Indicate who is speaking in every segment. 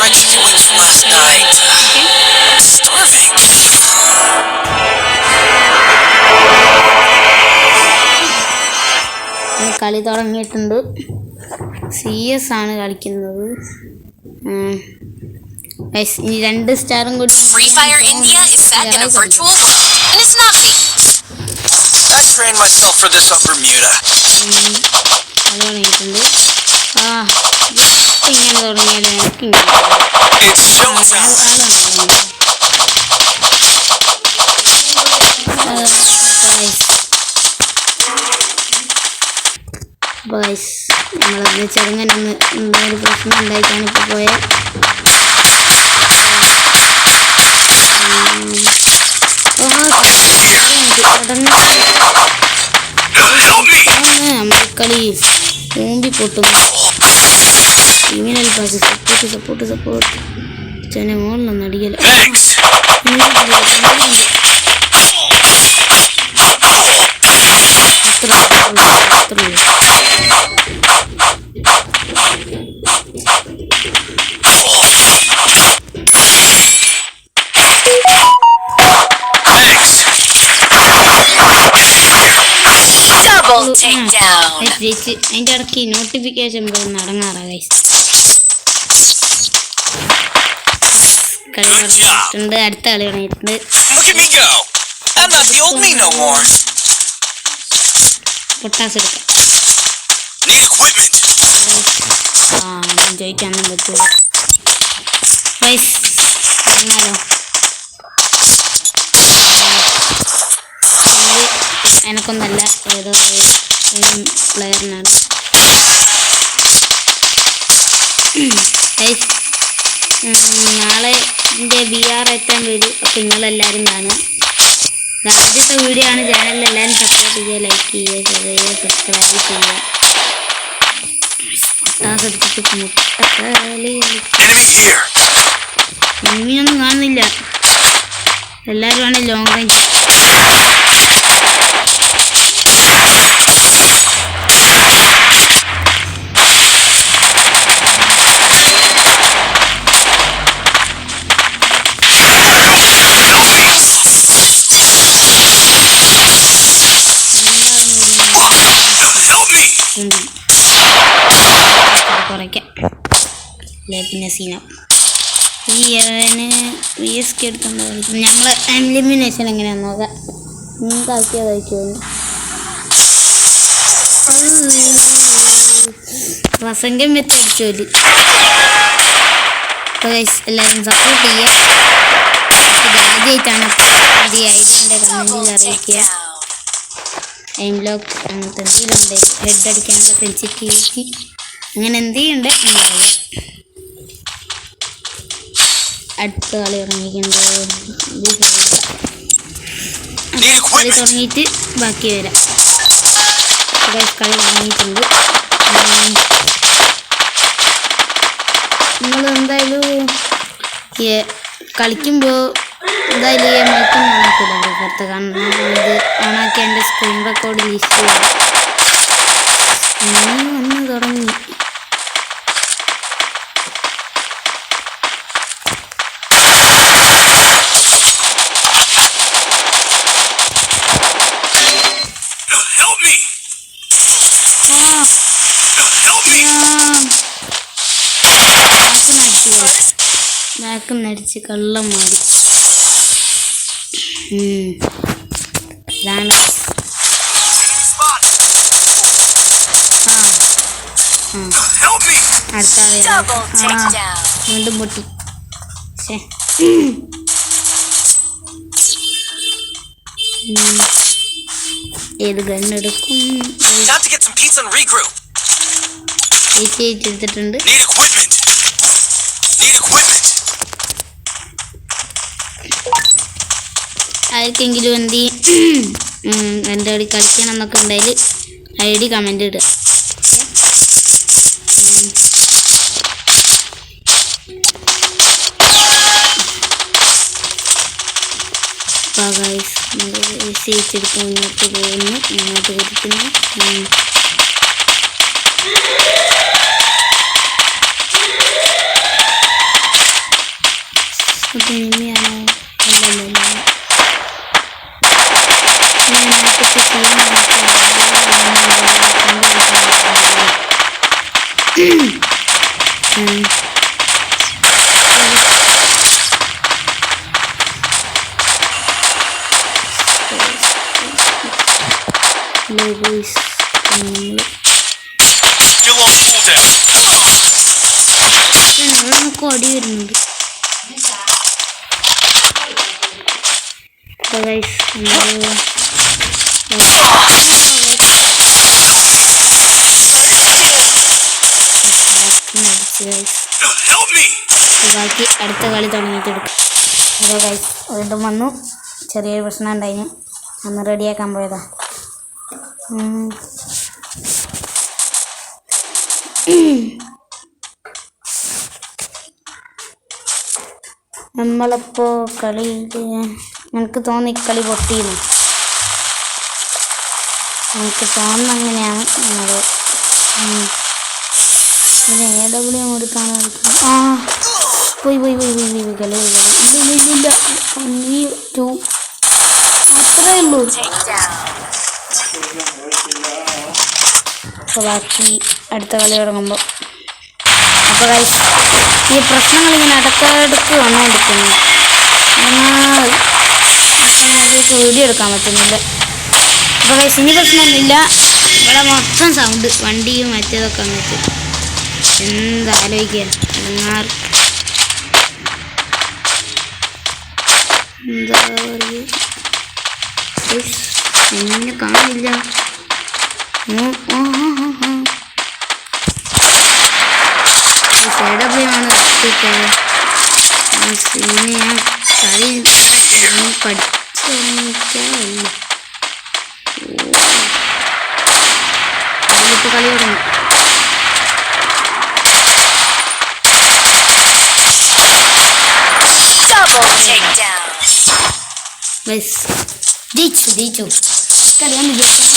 Speaker 1: fried chicken wings from last night. I'm starving.
Speaker 2: കളി തുടങ്ങിയിട്ടുണ്ട്. CS ആണ് കളിക്കുന്നത്. ഇനി 2 സ്റ്റാറും കൂടി.
Speaker 1: Free Fire India is set in a virtual world and it's not fake. I trained myself for this on Bermuda.
Speaker 2: കളി തുടങ്ങിയിട്ടുണ്ട്. ഇങ്ങനെ തുടങ്ങിയാൽ എനിക്കിങ്ങനെ
Speaker 1: It's showtime.
Speaker 2: നമ്മളന്ന് ചെറുങ്ങനൊന്ന് എന്തൊരു പ്രശ്നം ഉണ്ടായിട്ടാണ് ഇപ്പോൾ പോയത്. കളി ഓമ്പി പൊട്ടുന്നു. ക്രിമിനൽ പാസ് സപ്പോർട്ട് ചെന്നെ മോളിലൊന്നും അടിക്കല. അതിന്റെ ഇടയ്ക്ക് നോട്ടിഫിക്കേഷൻ നടങ്ങാറാ ഗൈസ്. കളി തുടങ്ങിയിട്ടുണ്ട്. അടുത്ത കളി തുടങ്ങിയിട്ടുണ്ട്. പൊട്ടാസ് എടുക്കാം. ജയിക്കാനൊന്നും പറ്റൂല ഗൈസ്. എനക്കൊന്നല്ല, ഏതോ പ്ലെയറിനാണ്. നാളെ എൻ്റെ BR എത്താൻ വരും. അപ്പം നിങ്ങളെല്ലാവരും കാണുക. ആദ്യത്തെ വീഡിയോ ആണ്. ചാനലിൽ എല്ലാവരും സപ്പോർട്ട് ചെയ്യുക, ലൈക്ക് ചെയ്യുക, ഷെയർ ചെയ്യുക, സബ്സ്ക്രൈബ് ചെയ്യുക. പൊട്ടാസെടുത്തിട്ട് മുട്ടക്കളി എനിമിയൊന്നും കാണുന്നില്ല. എല്ലാവരും ആണ് ലോങ് റേഞ്ച്. കുറയ്ക്കാം. പിന്നെ സീന ഈ VSK എടുത്തോണ്ട് കളിക്കും. നമ്മൾ എലിമിനേഷൻ എങ്ങനെയാണെന്ന് നോക്കാം. നിങ്ങൾക്കാക്കിയാൽ കഴിക്കുമെന്ന്. പ്രസംഗം വെച്ച് അടിച്ചോല്. എല്ലാവരും സപ്പോർട്ട് ചെയ്യുക. ആദ്യമായിട്ടാണ് പുതിയ ഐഡിയൻ്റെ കമൻറ്റിൽ അറിയിക്കുക. എൻലോക്ക് അങ്ങനത്തെ എന്തെങ്കിലും ഉണ്ട്, ഹെഡ് അടിക്കാനുള്ള സെൻസിറ്റിവിറ്റി അങ്ങനെ എന്തെങ്കിലും ഉണ്ട് എന്നറിയാം. അടുത്ത കളി തുടങ്ങിയിട്ടുണ്ട്. കളി തുടങ്ങിയിട്ട് ബാക്കി വരാം. കളി തുടങ്ങിയിട്ടുണ്ട്. നിങ്ങൾ എന്തായാലും കളിക്കുമ്പോൾ എന്തായാലും മൈക്കും ഓണാക്കില്ല. പുറത്ത് കാണുന്നത് ഇത് ഓണാക്കി എൻ്റെ സ്ക്രീൻ റെക്കോർഡ് ലിസ്റ്റ് ചെയ്യാം. വന്ന് തുടങ്ങി. ബാക്ക് നടിച്ച് കള്ളം മാറി. ഇതാണ് അടുത്ത വീണ്ടും പൊട്ടി. ഏത് ഗണ്ണെടുക്കും? എടുത്തിട്ടുണ്ട്. ആർക്കെങ്കിലും എൻ്റെ കളി കളിക്കണം എന്നൊക്കെ ഉണ്ടെങ്കിൽ ID കമൻ്റ് ഇടുക. സീച്ചെടുത്ത് മുന്നോട്ട് പോകുന്നു. മുന്നോട്ട് കൊടുക്കുന്നു. അത് ഇനിയാണോ? അല്ലല്ല. ഞാൻ ആദ്യത്തെ team boys.
Speaker 1: Still on cooldown.
Speaker 2: കൊടി വരുന്നുണ്ട്. ബാക്കി അടുത്ത കളി തുടങ്ങിയിട്ടെടുക്കും. അതെ ഗൈസ്, വീണ്ടും വന്നു. ചെറിയൊരു പ്രശ്നം ഉണ്ടായിരുന്നു, അന്ന് റെഡിയാക്കാൻ പോയതാ. നമ്മളിപ്പോ കളി, എനിക്ക് തോന്നി കളി പൊട്ടിയിരുന്നു. എനിക്ക് തോന്നുന്ന അങ്ങനെയാണ്. ഇത് AW കൊടുക്കാൻ പോയി കളി ഇല്ല. 2 അത്രേ ഉള്ളൂ. അപ്പോൾ ബാക്കി അടുത്ത കളി തുടങ്ങുമ്പോൾ. അപ്പോൾ ഗൈസ്, ഈ പ്രശ്നങ്ങൾ ഇങ്ങനെ ഇടയ്ക്കിടയ്ക്ക് വന്നുകൊണ്ടിരിക്കുന്നു. നമുക്ക് വീഡിയോ എടുക്കാൻ പറ്റുന്നില്ല. അപ്പോൾ ഗൈസ്, ഇനി പ്രശ്നമൊന്നുമില്ല. ഇവിടെ മൊത്തം സൗണ്ട്, വണ്ടിയും മറ്റേതൊക്കെ വന്നിട്ട് എന്താലോചിക്കുക. എന്താ എന്നെ കാണില്ല. ആണ് പിന്നെ ഞാൻ കളി പഠിച്ചില്ല. കളി തുടങ്ങി. ജയിച്ചു കളിയാൻ വിചാരിച്ചു.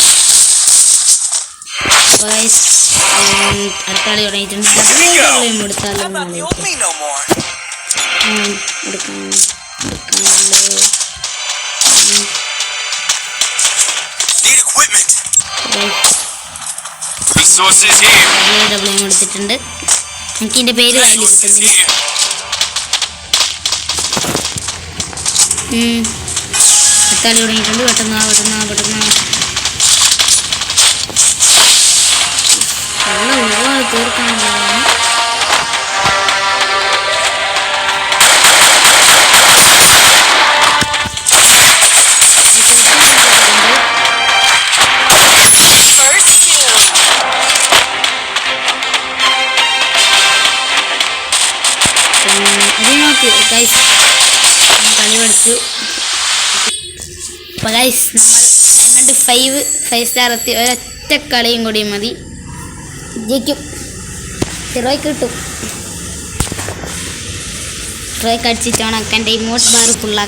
Speaker 2: അടുത്ത കളി തുടങ്ങിയിട്ടുണ്ട്. എടുത്തിട്ടുണ്ട്. എനിക്ക് ഇതിന്റെ പേര് കയ്യിൽ കിട്ടുന്നില്ല. അടുത്ത കളി തുടങ്ങിയിട്ടുണ്ട്. പെട്ടെന്ന് തീർക്കാനുള്ളതാണ്. കളി പഠിച്ചു. അപ്പോൾ ഗൈസ്, നമ്മൾ ഡയമണ്ട് 5 സ്റ്റാർ എത്തി. ഒരൊറ്റ കളിയും കൂടി മതി, ജയിക്കും. ഹീറോയ്ക്ക് കിട്ടും. ഹീറോയ്ക്ക് അടിച്ചിട്ടാണ് എൻ്റെ ഇമോട്ട് ബാർ ഫുള്ളാക്കി.